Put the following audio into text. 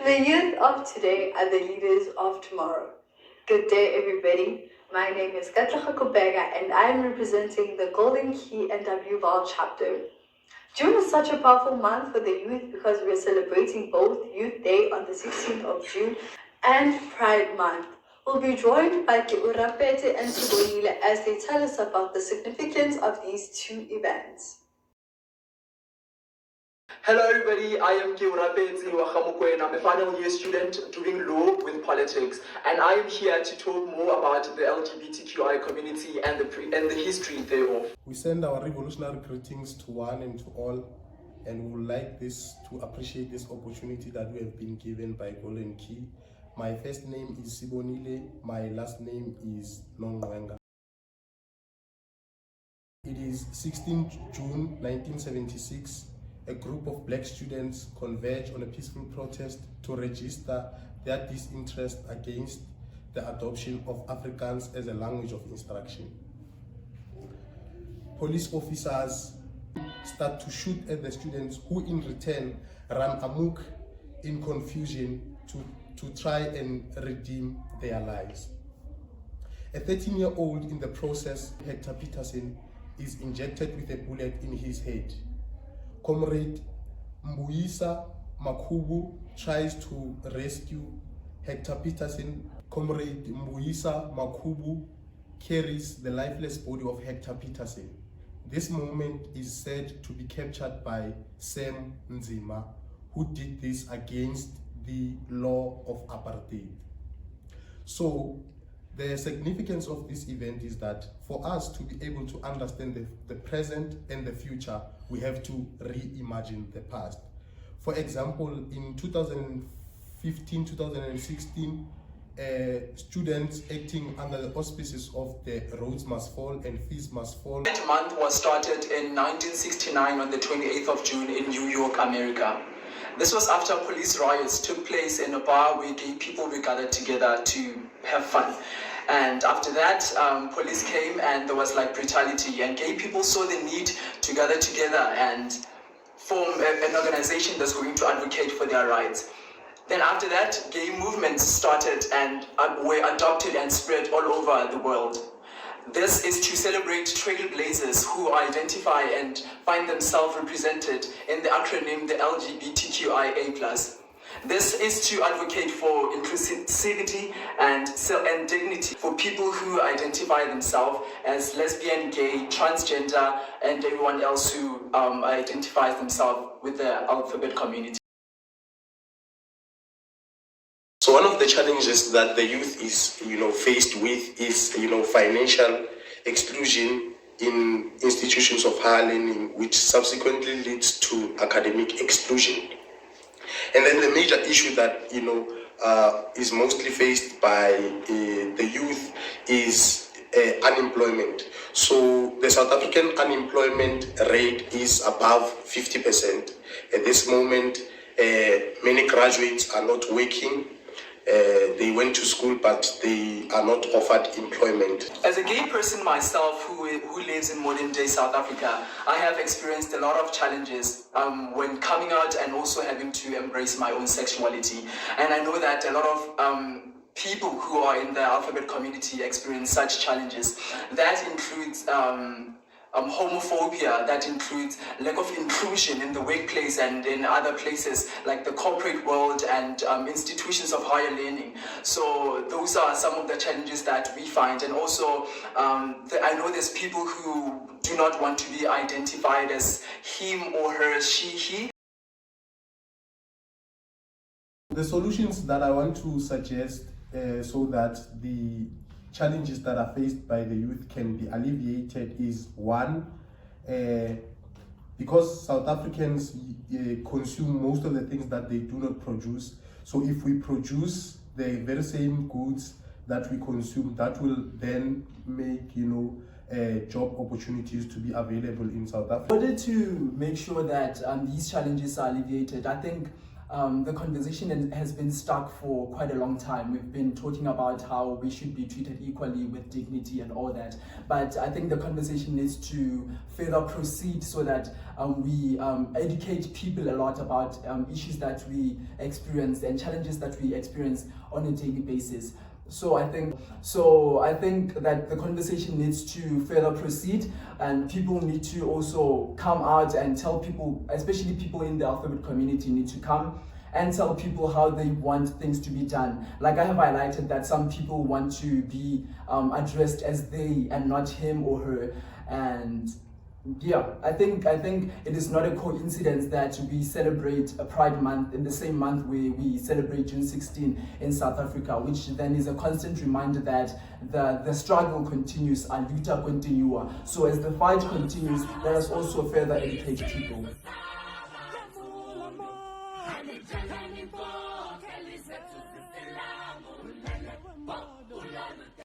The youth of today are the leaders of tomorrow. Good day, everybody. My name is Katlego Kubheka, and I am representing the Golden Key NWU-VTC chapter. June is such a powerful month for the youth because we are celebrating both Youth Day on the 16th of June and Pride Month. We'll be joined by Keorapetse and Sibonile as they tell us about the significance of these two events. Hello everybody, I am Keorapetse Mokwena. I'm a final year student doing law with politics, and I am here to talk more about the LGBTQI community and the history thereof. We send our revolutionary greetings to one and to all, and we would like to appreciate this opportunity that we have been given by Golden Key. My first name is Sibonile, my last name is Nongqwenga. It is 16 June 1976. A group of black students converged on a peaceful protest to register their disinterest against the adoption of Afrikaans as a language of instruction. Police officers start to shoot at the students, who in return ran amok in confusion to try and redeem their lives. A 13-year-old in the process, Hector Peterson, is injected with a bullet in his head. Comrade Mbuyisa Makhubu tries to rescue Hector Peterson. Comrade Mbuyisa Makhubu carries the lifeless body of Hector Peterson. This moment is said to be captured by Sam Nzima, who did this against the law of apartheid. So the significance of this event is that for us to be able to understand the present and the future, we have to reimagine the past. For example, in 2015, 2016, students acting under the auspices of the Rhodes Must Fall and Fees Must Fall. That month was started in 1969 on the 28th of June in New York, America. This was after police riots took place in a bar where gay people were gathered together to have fun. And after that, police came and there was like brutality, and gay people saw the need to gather together and form an organization that's going to advocate for their rights. Then after that, gay movements started and were adopted and spread all over the world. This is to celebrate trailblazers who identify and find themselves represented in the acronym the LGBTQIA+. This is to advocate for inclusivity and dignity for people who identify themselves as lesbian, gay, transgender, and everyone else who identifies themselves with the alphabet community. So one of the challenges that the youth is, faced with is, financial exclusion in institutions of higher learning, which subsequently leads to academic exclusion. And then the major issue that, is mostly faced by the youth is unemployment. So the South African unemployment rate is above 50%. At this moment, many graduates are not working. They went to school, but they are not offered employment. As a gay person myself who lives in modern day South Africa, I have experienced a lot of challenges when coming out and also having to embrace my own sexuality. And I know that a lot of people who are in the alphabet community experience such challenges. That includes homophobia, that includes lack of inclusion in the workplace and in other places like the corporate world and institutions of higher learning. So those are some of the challenges that we find. And also, I know there's people who do not want to be identified as him or her, she, he. The solutions that I want to suggest so that the challenges that are faced by the youth can be alleviated is one, because South Africans consume most of the things that they do not produce. So if we produce the very same goods that we consume, that will then make job opportunities to be available in South Africa. In order to make sure that these challenges are alleviated, I think the conversation has been stuck for quite a long time. We've been talking about how we should be treated equally with dignity and all that. But I think the conversation needs to further proceed so that we educate people a lot about issues that we experience and challenges that we experience on a daily basis. So I think that the conversation needs to further proceed, and people need to also come out and tell people, especially people in the alphabet community, need to come and tell people how they want things to be done. Like I have highlighted that some people want to be addressed as they and not him or her. And yeah, I think it is not a coincidence that we celebrate a Pride Month in the same month where we celebrate June 16 in South Africa, which then is a constant reminder that the struggle continues, a luta continua. So as the fight continues, let us also further educate people.